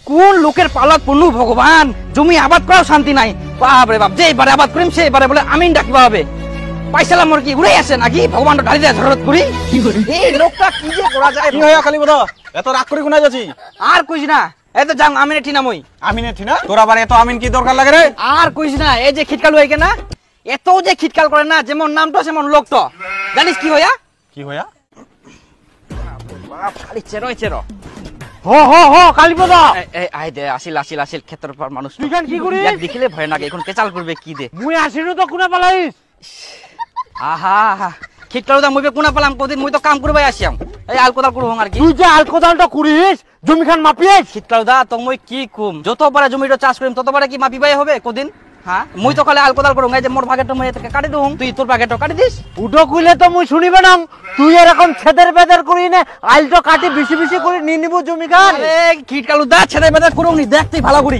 কোন লোকের পালাত পড়নু ভগবান, জমি আবাদ করাও শান্তি নাই। বাপরে বাপ, যে এবারে আবাদ করিম সে এবারে বলে আমিন ডাকিবা হবে। পাইসালাম মোর কি উড়ে আসে নাকি ভগবান ঢালি দেয় ঝরত করি। এই লোকটা কি যে করা যায়। কি হইয়া কালী বদা এত রাগ করে কোনা যাচ্ছি? আর কইস না, এই তো যাং আমিনে ঠিনা মই। আমিনে ঠিনা? তোর আবার এত আমিন কি দরকার লাগে রে? আর কইস না, এই যে খিটকাল হইকে না, এত যে খিটকাল করে না, যেমন নামটা সেমন লোকটা। জানিস কি হইয়া? কি হইয়া? বাপ খালি চেরোই চেরো। হ হ হ কালীপদ, এই আই দে, আসিল আসিল আসিল ক্ষেত্র পর মানুষ। তুই কেন কি করিস? ইয়াক দেখিলে ভয় লাগে, এখন কেচাল করবে কি দে। মুই আসিনু তো কোনা পালাইস? আহা খিটকাল দা মুইবে কোনা পালাম কদিন, মুই তো কাম করবাই আসিয়াম। এই আল কোদাল করব আর কি। তুই যে আল কোদালটা করিস জমি খান মাপিস? খিটকাল দা তো মুই কি কুম, যতবারে জমিটা চাষ করিম ততবারে কি মাপিবাই হবে কদিন? হ্যাঁ মুই তো খালি আল কোদাল করুম, এই যে মোর ভাগেটা মুই এটাকে কাটি দউম, তুই তোর ভাগেটা কাটি দিস। উডো কইলে তো মুই শুনিবে না। তুই এরকম ছেদের বেদের করি না, আইলটো কাটি বেশি বেশি করে নিয়ে নিব জমি খান। আরে খিটকাল দা ছেড়ে বেদা করুম নি, দেখতেই ভালো করি।